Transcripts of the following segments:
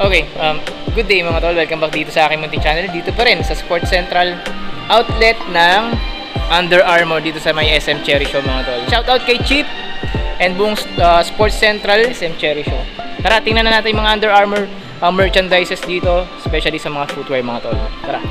Okay, good day mga tol. Welcome back dito sa aking munting channel. Dito pa rin sa Sports Central outlet ng Under Armour dito sa may SM Cherry Show mga tol. Shoutout kay Chip and buong Sports Central SM Cherry Show. Tara, tingnan na natin yung mga Under Armour merchandises dito, especially sa mga footwear mga tol. Tara.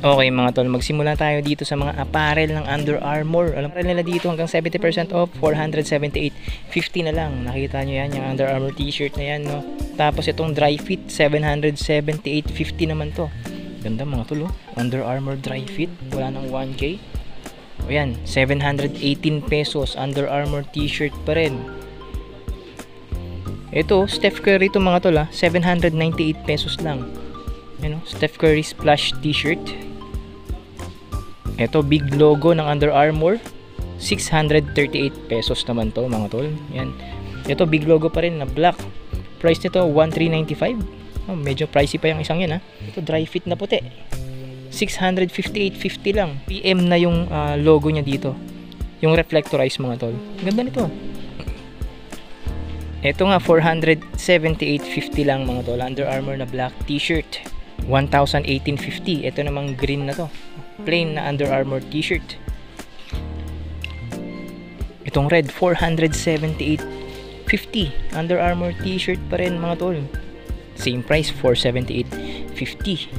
Okay mga tol, magsimula tayo dito sa mga apparel ng Under Armour. Alam nila dito hanggang 70% off, 478.50 na lang. Nakita nyo yan, yung Under Armour t-shirt na yan, no? Tapos itong dry fit, 778.50 naman to. Ganda mga tol, oh. Under Armour dry fit, wala nang 1K. O yan, 718 pesos, Under Armour t-shirt pa rin. Ito, Steph Curry to mga tol, 798 pesos lang. Yan, Steph Curry splash t-shirt. Ito, big logo ng Under Armour, 638 pesos naman to mga tol. Yan. Ito, big logo pa rin na black. Price nito 1395. Oh, medyo pricey pa yung isang yan, ha. Ito, dry fit na puti, 658.50 lang. PM na yung logo niya dito, yung reflectorized mga tol. Ganda nito. Ito nga, 478.50 lang mga tol. Under Armour na black t-shirt, 1,018.50. Ito namang green na to, plain na Under Armour t-shirt. Itong red, 478.50. Under Armour t-shirt pa rin mga tol. Same price, 478.50.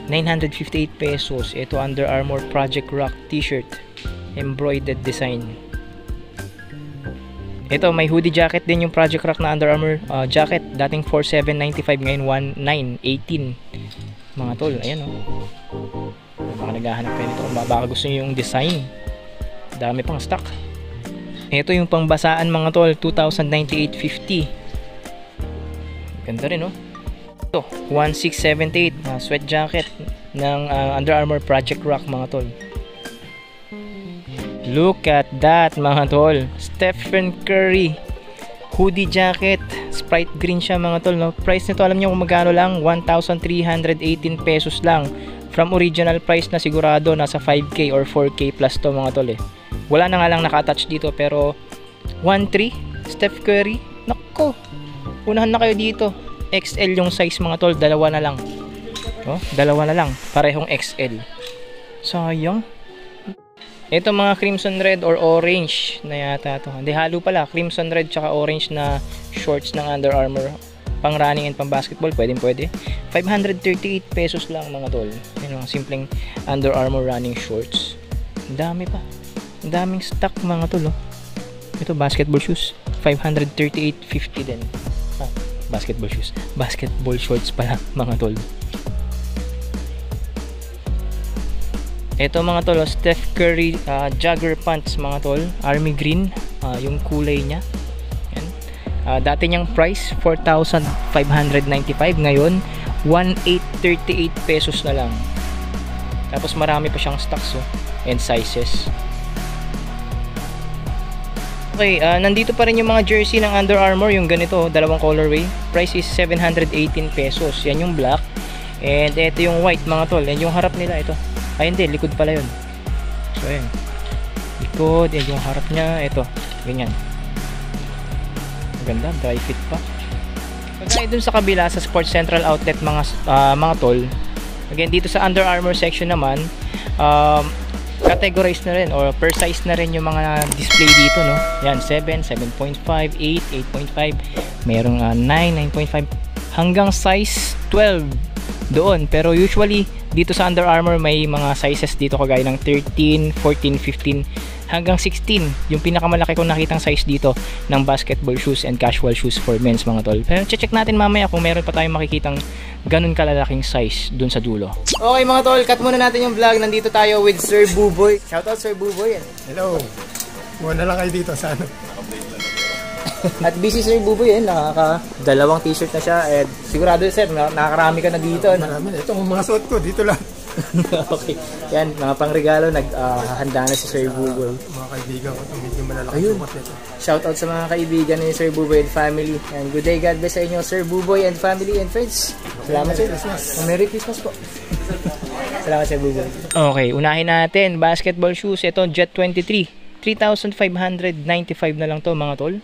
958 pesos. Ito, Under Armour Project Rock t-shirt, embroidered design. Ito, may hoodie jacket din yung Project Rock na Under Armour jacket. Dating 4,795, ngayon 1,918 mga tol. Ayan, oh. Baka naghahanap kayo nito, baka gusto nyo yung design. Dami pang stock. Ito yung pangbasaan mga tol, 2,098.50. Ganda rin, oh. Ito, 1,678 sweat jacket ng Under Armour Project Rock mga tol. Look at that mga tol, Stephen Curry hoodie jacket, Sprite green siya mga tol, no? Price nito, alam niyo kung magkano lang? 1,318 pesos lang. From original price na sigurado nasa 5K or 4K plus to mga tol, eh. Wala na nga lang naka-attach dito, pero 1,300 Steph Curry, nako, unahan na kayo dito. XL yung size mga tol, dalawa na lang, oh, dalawa na lang, parehong XL. Sayang. Ito mga crimson red or orange na yata to. Hindi, halo pala. Crimson red tsaka orange na shorts ng Under Armour. Pang running and pang basketball. Pwede. 538 pesos lang mga tol. Yun yung simpleng Under Armour running shorts. Ang dami pa. Ang daming stock mga tol, oh. Ito, basketball shoes. 538.50 din. Basketball shoes. Basketball shorts pala mga tol. Ito mga tol, Steph Curry jogger pants mga tol, army green, yung kulay niya. Yan. Dati niyang price 4,595, ngayon 1,838 pesos na lang. Tapos marami pa siyang stocks, oh, and sizes. Okay, nandito pa rin yung mga jersey ng Under Armour, yung ganito, dalawang colorway. Price is 718 pesos. Yan yung black. And ito yung white mga tol. Yan yung harap nila, ito. Ay hindi, likod pala yun. So ayan, likod, yan yung harap niya. Ito, ganyan. Maganda, dry fit pa. Pagkaya dun sa kabila, sa Sports Central outlet mga tol, again dito sa Under Armour section naman, categorized na rin or per size na rin yung mga display dito, no? Yan, 7, 7.5, 8, 8.5, merong 9, 9.5 hanggang size 12 doon. Pero usually dito sa Under Armour may mga sizes dito kagaya ng 13, 14, 15 hanggang 16. Yung pinakamalaki kong nakitang size dito ng basketball shoes and casual shoes for men's mga tol. Pero check natin mamaya kung meron pa tayong makikitang ganun kalalaking size dun sa dulo. Okay mga tol, cut muna natin yung vlog. Nandito tayo with Sir Buboy. Shoutout Sir Buboy. Hello. Muna lang kayo dito sa ano. At busy Sir Buboy, nakaka-dalawang t-shirt na siya. At sigurado sir, nakakarami ka na dito. Marami. Itong mga suot ko, dito lang. Okay. Yan, mga pangregalo, naghahanda na si Sir Buboy. Mga kaibigan ko, medyo malalaki Ayun. sukat nito. Shoutout sa mga kaibigan ni Sir Buboy and family. And good day, God bless sa inyo, Sir Buboy and family and friends. Salamat, Sir. Merry Christmas po. Salamat, Sir Buboy. Okay, unahin natin. Basketball shoes. Ito, Jet 23. 3,595 na lang to, mga tol.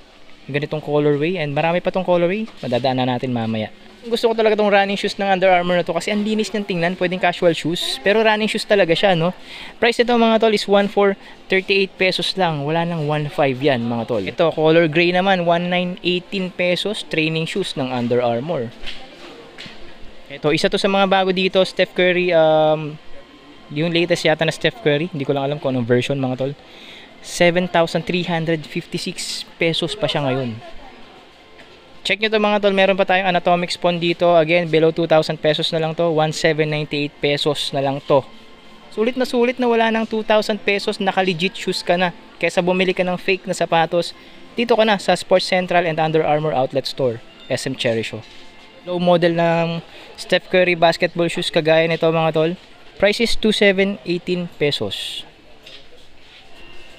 Ganitong colorway. And marami pa tong colorway. Madadaanan natin mamaya. Gusto ko talaga tong running shoes ng Under Armour na to kasi ang linis niyang tingnan. Pwedeng casual shoes, pero running shoes talaga siya, no? Price nito, mga tol, is 1,438 pesos lang. Wala nang 1,500 yan, mga tol. Ito, color gray naman, 1,918 pesos. Training shoes ng Under Armour. Ito, isa to sa mga bago dito, Steph Curry. Yung latest yata na Steph Curry. Hindi ko lang alam kung anong version, mga tol. 7,356 pesos pa siya ngayon. Check nyo to, mga tol, meron pa tayong anatomic spawn dito. Again, below 2,000 pesos na lang to. 1,798 pesos na lang to. Sulit na wala ng 2,000 pesos, naka-legit shoes ka na. Kesa bumili ka ng fake na sapatos, dito ka na sa Sports Central and Under Armour Outlet Store, SM Cherry Show. Low model ng Steph Curry basketball shoes kagaya nito, mga tol. Price is 2,718 pesos.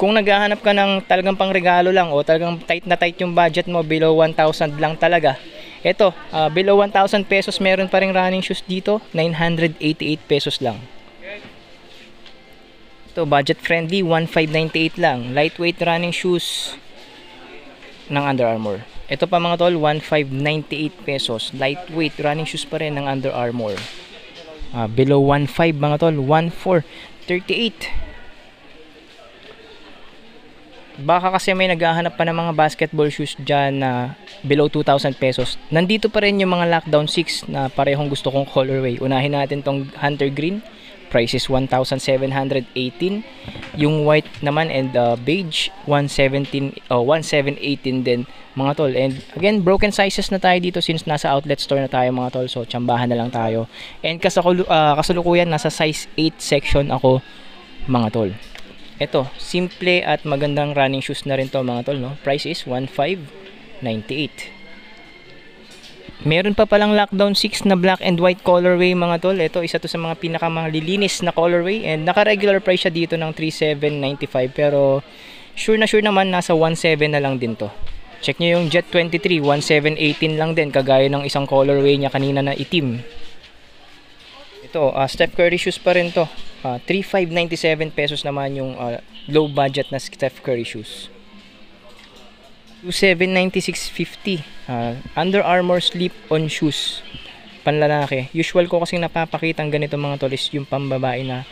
Kung naghahanap ka ng talagang pangregalo lang o talagang tight na tight yung budget mo, below 1,000 lang talaga. Ito, below 1,000 pesos meron pa ring running shoes dito, 988 pesos lang. Ito, budget friendly, 1,598 lang. Lightweight running shoes ng Under Armour. Ito pa, mga tol, 1,598 pesos. Lightweight running shoes pa rin ng Under Armour. Below 1,500, mga tol, 1,438. Baka kasi may naghahanap pa ng mga basketball shoes dyan na below 2,000 pesos. Nandito pa rin yung mga Lockdown 6 na parehong gusto kong colorway. Unahin natin tong Hunter Green. Price is 1,718. Yung white naman and beige, 1,718 din, mga tol. And again, broken sizes na tayo dito since nasa outlet store na tayo, mga tol. So, tsambahan na lang tayo. And kasalukuyan, nasa size 8 section ako, mga tol. Ito, simple at magandang running shoes na rin to, mga tol, no? Price is 1,598. Meron pa palang Lockdown 6 na black and white colorway, mga tol. Ito, isa to sa mga pinakamalilinis na colorway and naka-regular price siya dito ng 3,795, pero sure naman nasa 1,700 na lang din to. Check nyo yung Jet 23, 1,718 lang din, kagaya ng isang colorway niya kanina na itim. Ito, Steph Curry shoes pa rin to. 3,597 pesos naman yung low budget na Steph Curry shoes. 2,796.50. Under Armour slip-on shoes, panlalaki. Usual ko kasing napapakita ang ganito, mga tol, is yung pambabae na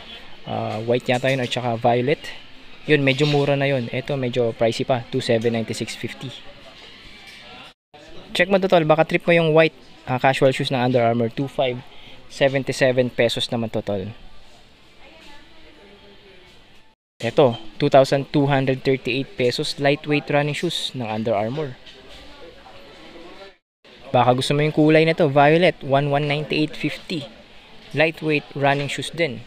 white yata yun at saka violet. Yun, medyo mura na yun. Ito, medyo pricey pa. 2,796.50. Check mo to, tol. Baka trip mo yung white casual shoes ng Under Armour. 2,577 pesos naman to, tol. Ito, 2,238 pesos, lightweight running shoes ng Under Armour. Baka gusto mo yung kulay na to, violet, 1,198.50. Lightweight running shoes din.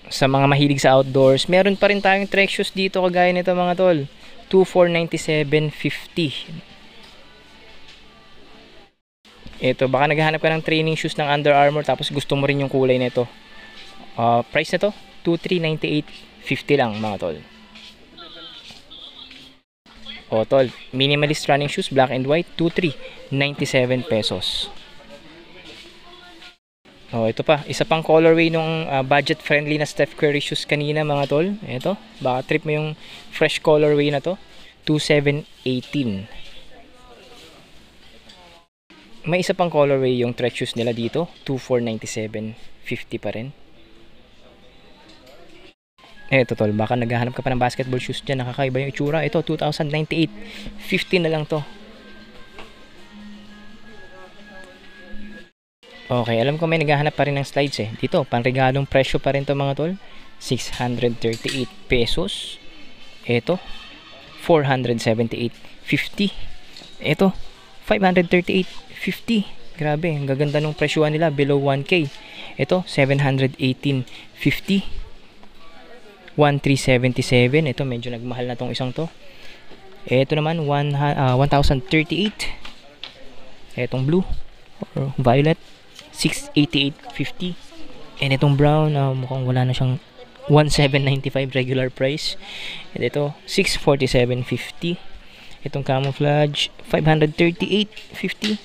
Sa mga mahilig sa outdoors, meron pa rin tayong trek shoes dito kagaya nito, mga tol. 2,497.50. Ito, baka naghahanap ka ng training shoes ng Under Armour tapos gusto mo rin yung kulay nito. Price na to, 2,398.50 lang, mga tol. O, tol, minimalist running shoes, black and white, 2,397 pesos. O, ito pa, isa pang colorway nung budget friendly na Steph Curry shoes kanina, mga tol. Ito, baka trip mo yung fresh colorway na to, 2,718. May isa pang colorway yung trek shoes nila dito, 2,497.50 pa rin. Eto, tol, baka naghahanap ka pa ng basketball shoes dyan, nakakaiba yung itsura. Ito, 2,098.50 na lang to. Okay, alam ko may naghahanap pa rin ng slides eh. Dito, panregalong presyo pa rin to, mga tol. 638 pesos. Ito, 478.50. Ito, 538.50. Grabe, ang gaganda ng presyoan nila, below 1K. Ito, 718.50. 1,377. Ito, medyo nagmahal na tong isang to. Ito naman, 1,038. Etong blue or violet, 688.50. And itong brown, mukhang wala na siyang 1795 regular price. And ito, 647.50. Itong camouflage, 538.50.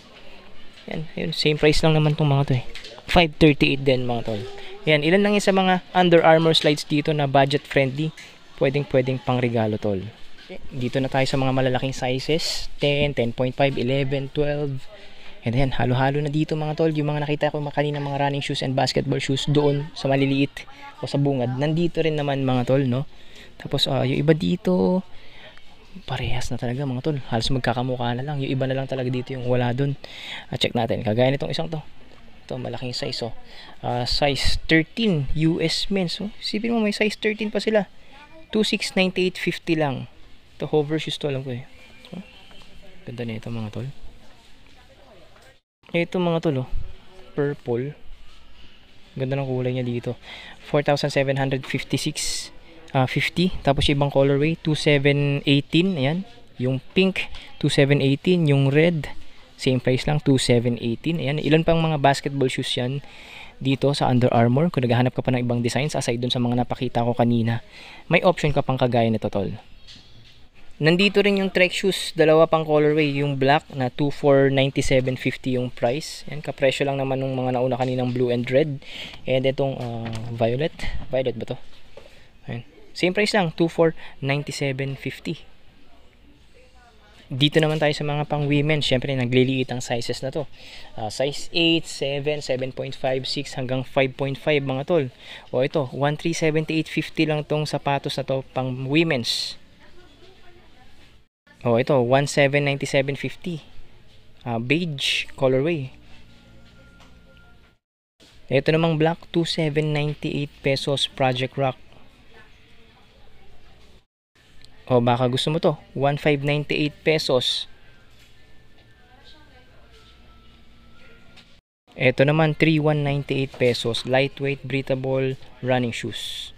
Yan, yun, same price lang naman tong mga to eh. 538 din mga tol. Yan, ilan lang yung sa mga Under Armour slides dito na budget friendly. Pwedeng pang regalo tol. Dito na tayo sa mga malalaking sizes. 10, 10.5, 11, 12. And then, halo-halo na dito mga tol. Yung mga nakita ko kanina mga running shoes and basketball shoes doon sa maliliit o sa bungad. Nandito rin naman mga tol, no? Tapos, yung iba dito, parehas na talaga mga tol. Halos magkakamukha na lang. Yung iba na lang talaga dito yung wala doon. Check natin. Kagaya nitong isang to. Ito, malaking size, oh. Size 13 US men's. Oh. Sipin mo, may size 13 pa sila. 2698.50 lang. Ito, hover shoes to, alam ko eh. So, ganda na ito mga tol. Ito mga tol, oh. Purple. Ganda ng kulay niya dito. 4,756 50. Tapos ibang colorway 2718. Ayan. Yung pink 2718. Yung red same price lang 2718. Ayan. Ilan pang mga basketball shoes yan dito sa Under Armour. Kung naghahanap ka pa ng ibang designs aside dun sa mga napakita ko kanina, may option ka pang kagaya nito tol. Nandito rin yung Trek shoes, dalawa pang colorway, yung black na 2497.50 yung price. Yan, kapresyo lang naman ng mga nauna kaninang blue and red. And itong violet ba to? Ayan. Same price lang, 2497.50. Dito naman tayo sa mga pang women. Syempre nagliliit ang sizes na to. Size 8, 7, 7.5, 6 hanggang 5.5 mga tol. O ito, 1378.50 lang tong sapatos na to pang women's. Oh, ito 1797.50. Beige colorway. Ito namang black 2798 pesos Project Rock. Oh, baka gusto mo to 1598 pesos. Ito naman 3198 pesos lightweight breathable running shoes.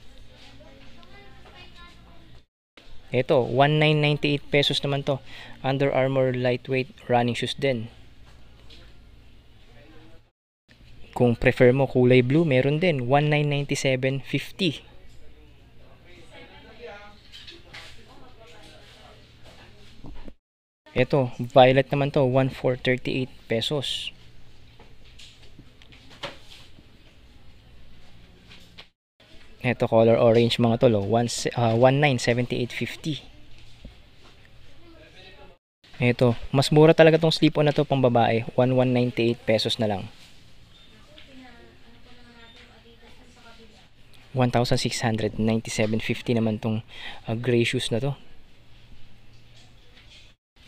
Ito, 1998 pesos naman to. Under Armour lightweight running shoes din. Kung prefer mo kulay blue, meron din 1997.50. Ito, violet naman to, 1438 pesos. Ito, color orange mga tolo, 1978.50. Ito, mas mura talaga tong slip-on na to pang babae, 1198 pesos na lang. 1697.50 naman tong gray shoes na to.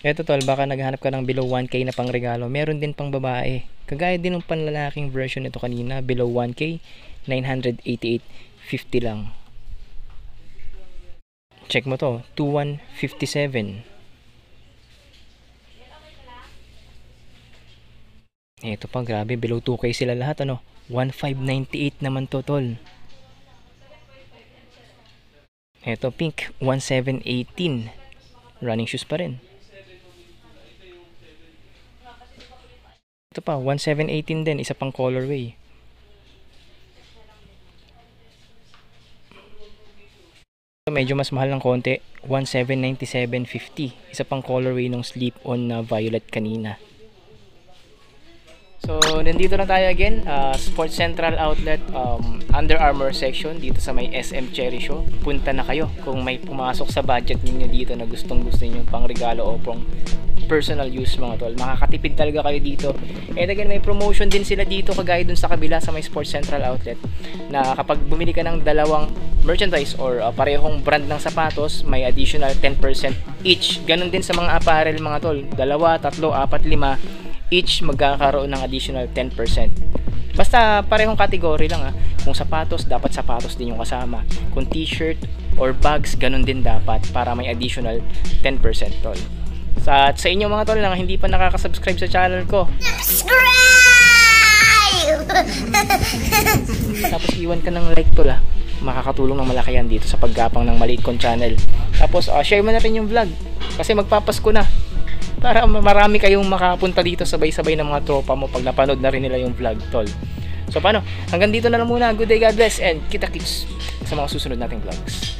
Ito tol, baka naghahanap ka ng below 1K na pang regalo, meron din pang babae. Kagaya din ng panlalaking version nito kanina, below 1K, 988.50 lang. Check mo to, 2157. Ito pa, grabe, below 2K sila lahat, ano? 1598 naman to tol. Ito pink, 1718. Running shoes pa rin. Ito pa, 1718 din, isa pang colorway. Medyo mas mahal ng konti, 1797.50. Isa pang colorway ng slip-on na violet kanina. So, nandito na tayo again, Sports Central Outlet, Under Armour section dito sa may SM Cherry Show. Punta na kayo kung may pumasok sa budget ninyo dito na gustong niyo pang regalo o pang personal use mga tol. Makakatipid talaga kayo dito. And again, may promotion din sila dito kagaya dun sa kabila sa may Sports Central Outlet na kapag bumili ka ng dalawang merchandise or parehong brand ng sapatos, may additional 10% each. Ganon din sa mga apparel mga tol. 2, 3, 4, 5 each magkakaroon ng additional 10%. Basta parehong kategory lang Kung sapatos, dapat sapatos din yung kasama. Kung t-shirt or bags, ganun din dapat para may additional 10% tol. Sa inyo mga tol na hindi pa nakaka-subscribe sa channel ko, subscribe! Tapos iwan ka ng like tol makakatulong ng malaki yan dito sa paggapang ng maliit kong channel. Tapos share mo na rin yung vlog kasi magpapasko na. para marami kayong makapunta dito sabay-sabay ng mga tropa mo pag napanood na rin nila yung vlog, tol. So paano? Hanggang dito na lang muna. Good day, God bless, and kita-kits sa mga susunod nating vlogs.